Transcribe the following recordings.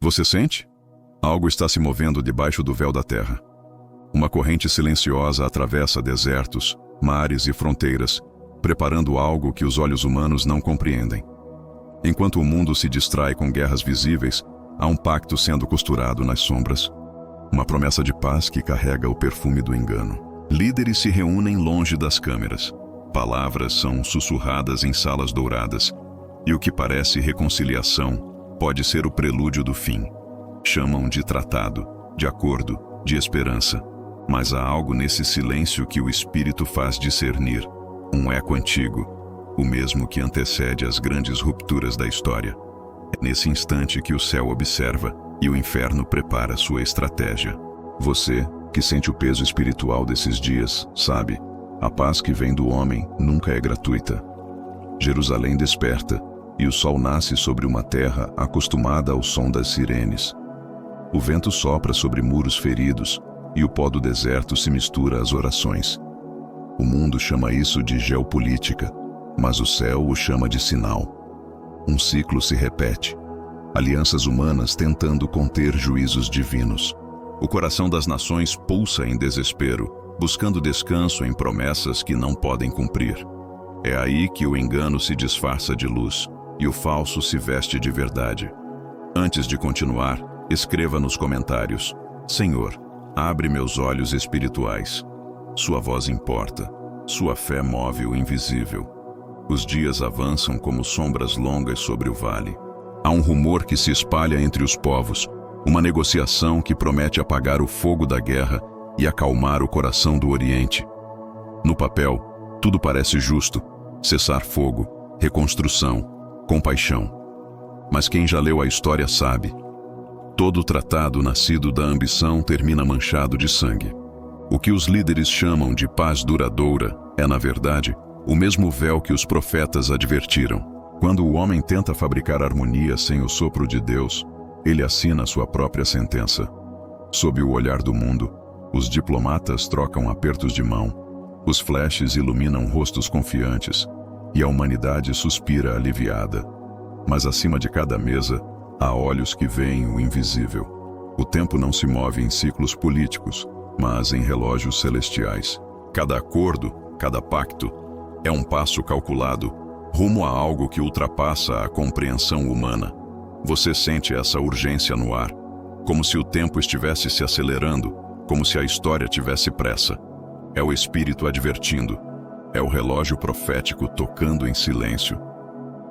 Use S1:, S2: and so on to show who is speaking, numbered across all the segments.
S1: Você sente? Algo está se movendo debaixo do véu da terra. Uma corrente silenciosa atravessa desertos, mares e fronteiras, preparando algo que os olhos humanos não compreendem. Enquanto o mundo se distrai com guerras visíveis, há um pacto sendo costurado nas sombras. Uma promessa de paz que carrega o perfume do engano. Líderes se reúnem longe das câmeras. Palavras são sussurradas em salas douradas. E o que parece reconciliação pode ser o prelúdio do fim. Chamam de tratado, de acordo, de esperança. Mas há algo nesse silêncio que o Espírito faz discernir. Um eco antigo, o mesmo que antecede as grandes rupturas da história. É nesse instante que o céu observa e o inferno prepara sua estratégia. Você, que sente o peso espiritual desses dias, sabe, a paz que vem do homem nunca é gratuita. Jerusalém desperta, e o sol nasce sobre uma terra acostumada ao som das sirenes. O vento sopra sobre muros feridos, e o pó do deserto se mistura às orações. O mundo chama isso de geopolítica, mas o céu o chama de sinal. Um ciclo se repete. Alianças humanas tentando conter juízos divinos. O coração das nações pulsa em desespero, buscando descanso em promessas que não podem cumprir. É aí que o engano se disfarça de luz e o falso se veste de verdade. Antes de continuar, escreva nos comentários: Senhor, abre meus olhos espirituais. Sua voz importa, sua fé move o invisível. Os dias avançam como sombras longas sobre o vale. Há um rumor que se espalha entre os povos, uma negociação que promete apagar o fogo da guerra e acalmar o coração do Oriente. No papel, tudo parece justo: cessar fogo, reconstrução, compaixão. Mas quem já leu a história sabe. Todo tratado nascido da ambição termina manchado de sangue. O que os líderes chamam de paz duradoura é, na verdade, o mesmo véu que os profetas advertiram. Quando o homem tenta fabricar harmonia sem o sopro de Deus, ele assina sua própria sentença. Sob o olhar do mundo, os diplomatas trocam apertos de mão, os flashes iluminam rostos confiantes, e a humanidade suspira aliviada. Mas acima de cada mesa, há olhos que veem o invisível. O tempo não se move em ciclos políticos, mas em relógios celestiais. Cada acordo, cada pacto, é um passo calculado, rumo a algo que ultrapassa a compreensão humana. Você sente essa urgência no ar, como se o tempo estivesse se acelerando, como se a história tivesse pressa. É o Espírito advertindo, é o relógio profético tocando em silêncio.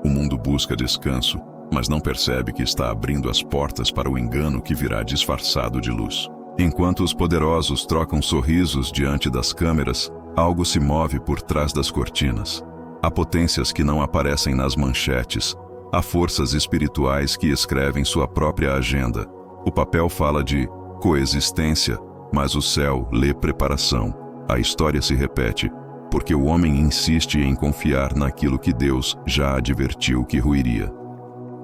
S1: O mundo busca descanso, mas não percebe que está abrindo as portas para o engano que virá disfarçado de luz. Enquanto os poderosos trocam sorrisos diante das câmeras, algo se move por trás das cortinas. Há potências que não aparecem nas manchetes. Há forças espirituais que escrevem sua própria agenda. O papel fala de coexistência, mas o céu lê preparação. A história se repete, porque o homem insiste em confiar naquilo que Deus já advertiu que ruiria.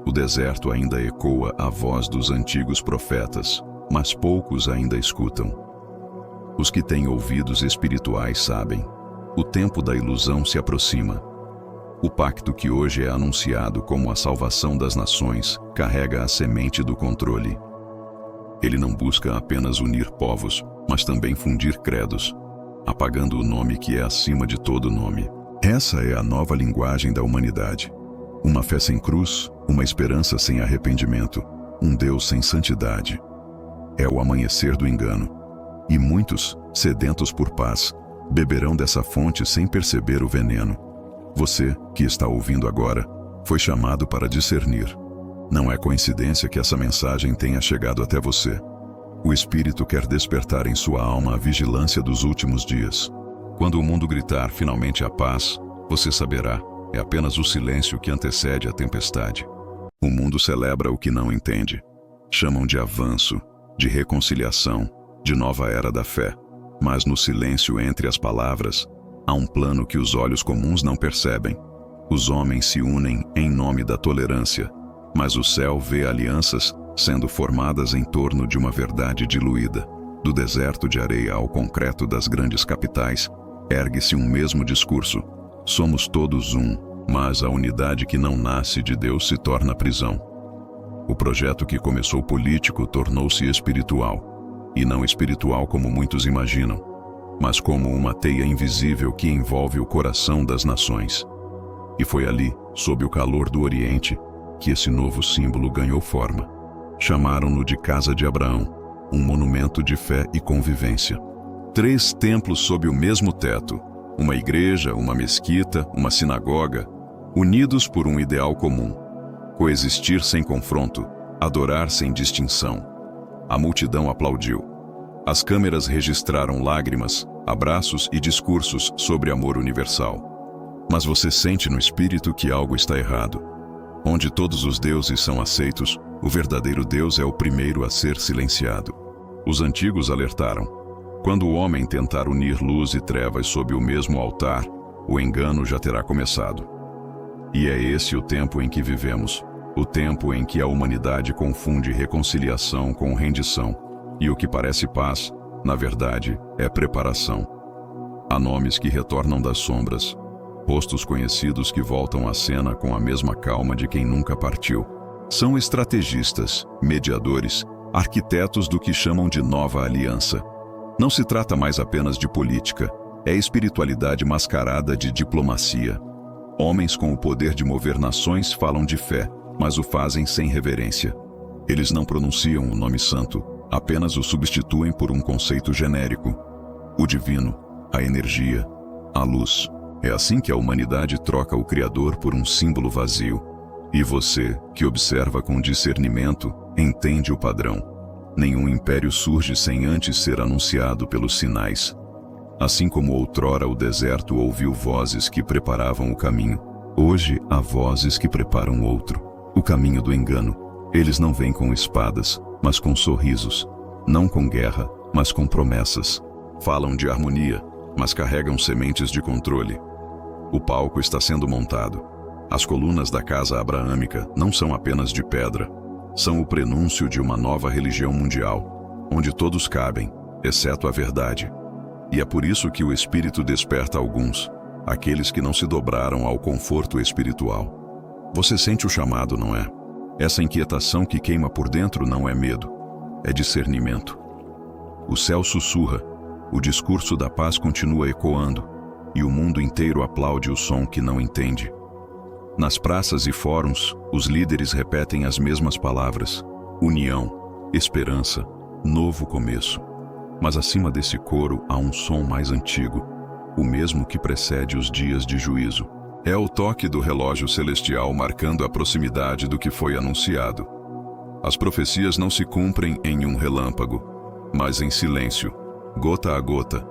S1: O deserto ainda ecoa a voz dos antigos profetas, mas poucos ainda escutam. Os que têm ouvidos espirituais sabem. O tempo da ilusão se aproxima. O pacto que hoje é anunciado como a salvação das nações carrega a semente do controle. Ele não busca apenas unir povos, mas também fundir credos, apagando o nome que é acima de todo nome. Essa é a nova linguagem da humanidade. Uma fé sem cruz, uma esperança sem arrependimento, um Deus sem santidade. É o amanhecer do engano. E muitos, sedentos por paz, beberão dessa fonte sem perceber o veneno. Você, que está ouvindo agora, foi chamado para discernir. Não é coincidência que essa mensagem tenha chegado até você. O Espírito quer despertar em sua alma a vigilância dos últimos dias. Quando o mundo gritar finalmente a paz, você saberá, é apenas o silêncio que antecede a tempestade. O mundo celebra o que não entende. Chamam de avanço, de reconciliação, de nova era da fé. Mas no silêncio entre as palavras, há um plano que os olhos comuns não percebem. Os homens se unem em nome da tolerância, mas o céu vê alianças sendo formadas em torno de uma verdade diluída. Do deserto de areia ao concreto das grandes capitais, ergue-se um mesmo discurso. Somos todos um, mas a unidade que não nasce de Deus se torna prisão. O projeto que começou político tornou-se espiritual, e não espiritual como muitos imaginam, mas como uma teia invisível que envolve o coração das nações. E foi ali, sob o calor do Oriente, que esse novo símbolo ganhou forma. Chamaram-no de Casa de Abraão, um monumento de fé e convivência. 3 templos sob o mesmo teto, uma igreja, uma mesquita, uma sinagoga, unidos por um ideal comum: coexistir sem confronto, adorar sem distinção. A multidão aplaudiu. As câmeras registraram lágrimas, abraços e discursos sobre amor universal. Mas você sente no espírito que algo está errado. Onde todos os deuses são aceitos, o verdadeiro Deus é o primeiro a ser silenciado. Os antigos alertaram: quando o homem tentar unir luz e trevas sob o mesmo altar, o engano já terá começado. E é esse o tempo em que vivemos, o tempo em que a humanidade confunde reconciliação com rendição, e o que parece paz, na verdade, é preparação. Há nomes que retornam das sombras, rostos conhecidos que voltam à cena com a mesma calma de quem nunca partiu. São estrategistas, mediadores, arquitetos do que chamam de nova aliança. Não se trata mais apenas de política, é espiritualidade mascarada de diplomacia. Homens com o poder de mover nações falam de fé, mas o fazem sem reverência. Eles não pronunciam o nome santo, apenas o substituem por um conceito genérico: o divino, a energia, a luz. É assim que a humanidade troca o Criador por um símbolo vazio. E você, que observa com discernimento, entende o padrão. Nenhum império surge sem antes ser anunciado pelos sinais. Assim como outrora o deserto ouviu vozes que preparavam o caminho, hoje há vozes que preparam outro, o caminho do engano. Eles não vêm com espadas, mas com sorrisos. Não com guerra, mas com promessas. Falam de harmonia, mas carregam sementes de controle. O palco está sendo montado. As colunas da casa abraâmica não são apenas de pedra. São o prenúncio de uma nova religião mundial, onde todos cabem, exceto a verdade. E é por isso que o Espírito desperta alguns, aqueles que não se dobraram ao conforto espiritual. Você sente o chamado, não é? Essa inquietação que queima por dentro não é medo, é discernimento. O céu sussurra, o discurso da paz continua ecoando, e o mundo inteiro aplaude o som que não entende. Nas praças e fóruns, os líderes repetem as mesmas palavras: união, esperança, novo começo. Mas acima desse coro há um som mais antigo, o mesmo que precede os dias de juízo. É o toque do relógio celestial marcando a proximidade do que foi anunciado. As profecias não se cumprem em um relâmpago, mas em silêncio, gota a gota,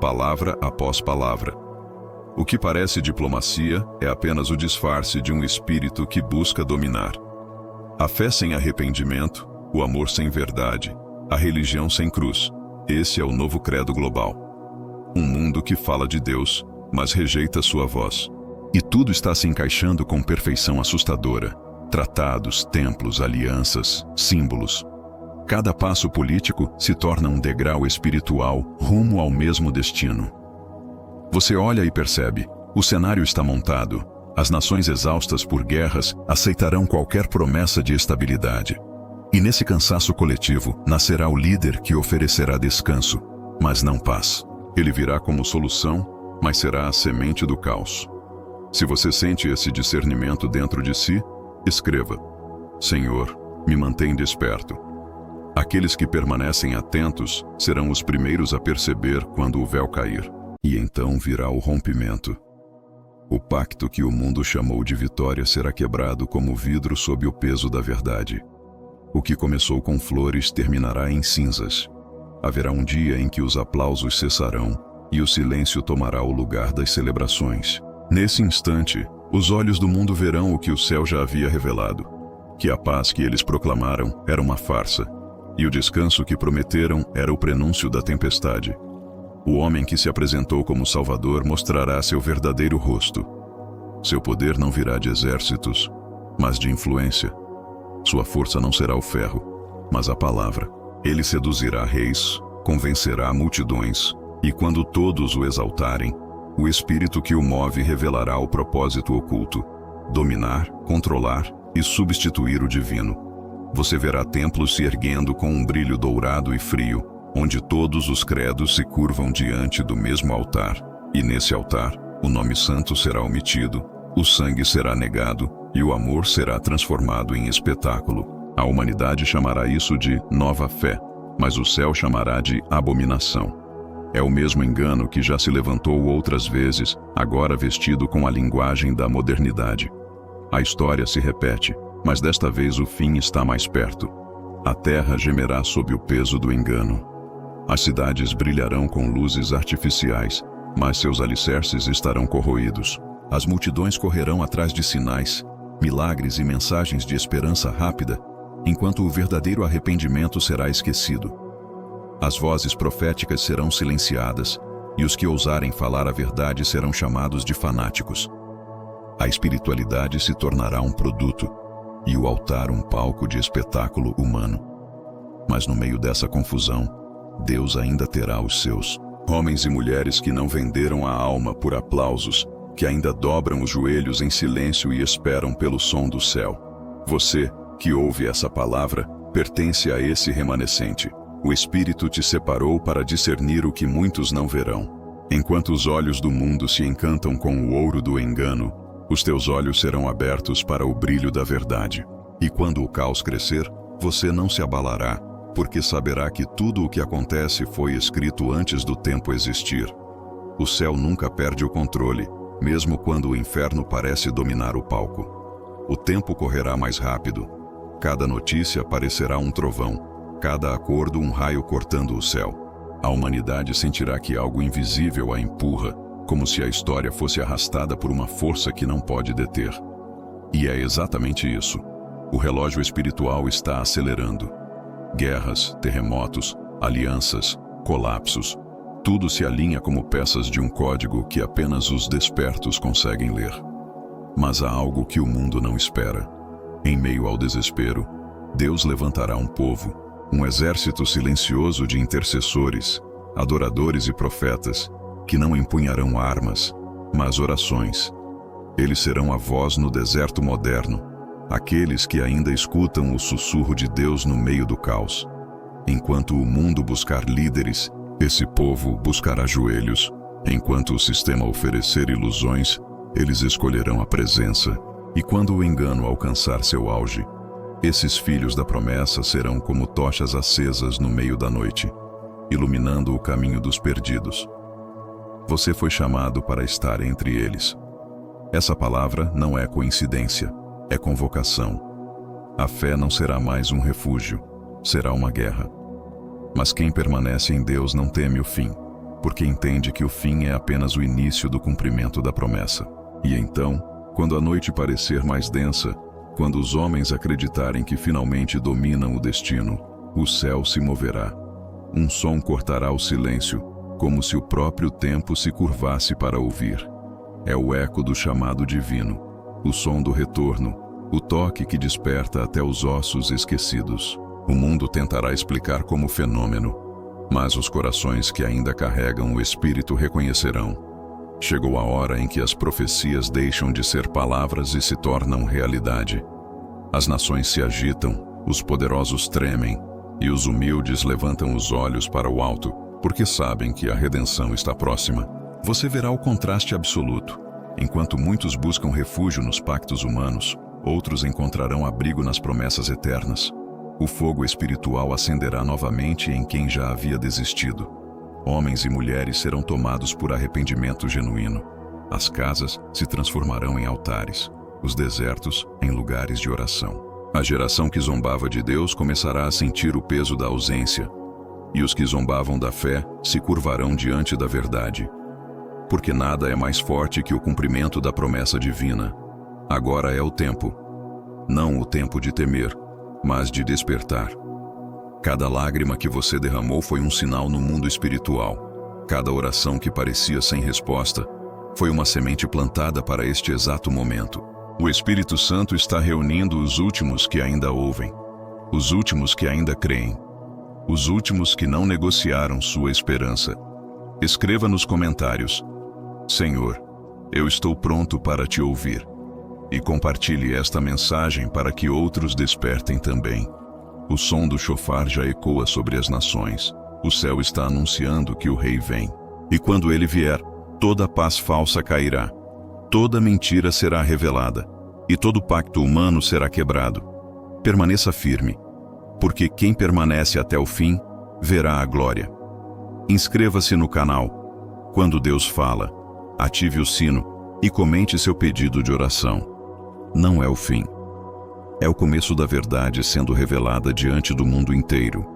S1: palavra após palavra. O que parece diplomacia é apenas o disfarce de um espírito que busca dominar. A fé sem arrependimento, o amor sem verdade, a religião sem cruz. Esse é o novo credo global. Um mundo que fala de Deus, mas rejeita sua voz. E tudo está se encaixando com perfeição assustadora. Tratados, templos, alianças, símbolos. Cada passo político se torna um degrau espiritual rumo ao mesmo destino. Você olha e percebe, o cenário está montado. As nações exaustas por guerras aceitarão qualquer promessa de estabilidade. E nesse cansaço coletivo nascerá o líder que oferecerá descanso, mas não paz. Ele virá como solução, mas será a semente do caos. Se você sente esse discernimento dentro de si, escreva: Senhor, me mantém desperto. Aqueles que permanecem atentos serão os primeiros a perceber quando o véu cair. E então virá o rompimento. O pacto que o mundo chamou de vitória será quebrado como vidro sob o peso da verdade. O que começou com flores terminará em cinzas. Haverá um dia em que os aplausos cessarão e o silêncio tomará o lugar das celebrações. Nesse instante, os olhos do mundo verão o que o céu já havia revelado: que a paz que eles proclamaram era uma farsa, e o descanso que prometeram era o prenúncio da tempestade. O homem que se apresentou como Salvador mostrará seu verdadeiro rosto. Seu poder não virá de exércitos, mas de influência. Sua força não será o ferro, mas a palavra. Ele seduzirá reis, convencerá multidões, e quando todos o exaltarem, o espírito que o move revelará o propósito oculto: dominar, controlar e substituir o divino. Você verá templos se erguendo com um brilho dourado e frio, onde todos os credos se curvam diante do mesmo altar, e nesse altar, o nome santo será omitido, o sangue será negado, e o amor será transformado em espetáculo. A humanidade chamará isso de nova fé, mas o céu chamará de abominação. É o mesmo engano que já se levantou outras vezes, agora vestido com a linguagem da modernidade. A história se repete, mas desta vez o fim está mais perto. A terra gemerá sob o peso do engano. As cidades brilharão com luzes artificiais, mas seus alicerces estarão corroídos. As multidões correrão atrás de sinais, milagres e mensagens de esperança rápida, enquanto o verdadeiro arrependimento será esquecido. As vozes proféticas serão silenciadas, e os que ousarem falar a verdade serão chamados de fanáticos. A espiritualidade se tornará um produto, e o altar um palco de espetáculo humano. Mas no meio dessa confusão, Deus ainda terá os seus. Homens e mulheres que não venderam a alma por aplausos, que ainda dobram os joelhos em silêncio e esperam pelo som do céu. Você, que ouve essa palavra, pertence a esse remanescente. O Espírito te separou para discernir o que muitos não verão. Enquanto os olhos do mundo se encantam com o ouro do engano, os teus olhos serão abertos para o brilho da verdade. E quando o caos crescer, você não se abalará, porque saberá que tudo o que acontece foi escrito antes do tempo existir. O céu nunca perde o controle, mesmo quando o inferno parece dominar o palco. O tempo correrá mais rápido. Cada notícia parecerá um trovão, cada acordo um raio cortando o céu. A humanidade sentirá que algo invisível a empurra, como se a história fosse arrastada por uma força que não pode deter. E é exatamente isso. O relógio espiritual está acelerando. Guerras, terremotos, alianças, colapsos, tudo se alinha como peças de um código que apenas os despertos conseguem ler. Mas há algo que o mundo não espera. Em meio ao desespero, Deus levantará um povo, um exército silencioso de intercessores, adoradores e profetas, que não empunharão armas, mas orações. Eles serão a voz no deserto moderno, aqueles que ainda escutam o sussurro de Deus no meio do caos. Enquanto o mundo buscar líderes, esse povo buscará joelhos. Enquanto o sistema oferecer ilusões, eles escolherão a presença. E quando o engano alcançar seu auge, esses filhos da promessa serão como tochas acesas no meio da noite, iluminando o caminho dos perdidos. Você foi chamado para estar entre eles. Essa palavra não é coincidência, é convocação. A fé não será mais um refúgio, será uma guerra. Mas quem permanece em Deus não teme o fim, porque entende que o fim é apenas o início do cumprimento da promessa. E então, quando a noite parecer mais densa, quando os homens acreditarem que finalmente dominam o destino, o céu se moverá. Um som cortará o silêncio, como se o próprio tempo se curvasse para ouvir. É o eco do chamado divino, o som do retorno, o toque que desperta até os ossos esquecidos. O mundo tentará explicar como fenômeno, mas os corações que ainda carregam o Espírito reconhecerão. Chegou a hora em que as profecias deixam de ser palavras e se tornam realidade. As nações se agitam, os poderosos tremem, e os humildes levantam os olhos para o alto, porque sabem que a redenção está próxima. Você verá o contraste absoluto. Enquanto muitos buscam refúgio nos pactos humanos, outros encontrarão abrigo nas promessas eternas. O fogo espiritual acenderá novamente em quem já havia desistido. Homens e mulheres serão tomados por arrependimento genuíno. As casas se transformarão em altares, os desertos em lugares de oração. A geração que zombava de Deus começará a sentir o peso da ausência, e os que zombavam da fé se curvarão diante da verdade. Porque nada é mais forte que o cumprimento da promessa divina. Agora é o tempo, não o tempo de temer, mas de despertar. Cada lágrima que você derramou foi um sinal no mundo espiritual. Cada oração que parecia sem resposta foi uma semente plantada para este exato momento. O Espírito Santo está reunindo os últimos que ainda ouvem, os últimos que ainda creem, os últimos que não negociaram sua esperança. Escreva nos comentários: Senhor, eu estou pronto para te ouvir. E compartilhe esta mensagem para que outros despertem também. O som do chofar já ecoa sobre as nações. O céu está anunciando que o Rei vem. E quando ele vier, toda paz falsa cairá. Toda mentira será revelada. E todo pacto humano será quebrado. Permaneça firme, porque quem permanece até o fim, verá a glória. Inscreva-se no canal. Quando Deus fala, ative o sino e comente seu pedido de oração. Não é o fim. É o começo da verdade sendo revelada diante do mundo inteiro.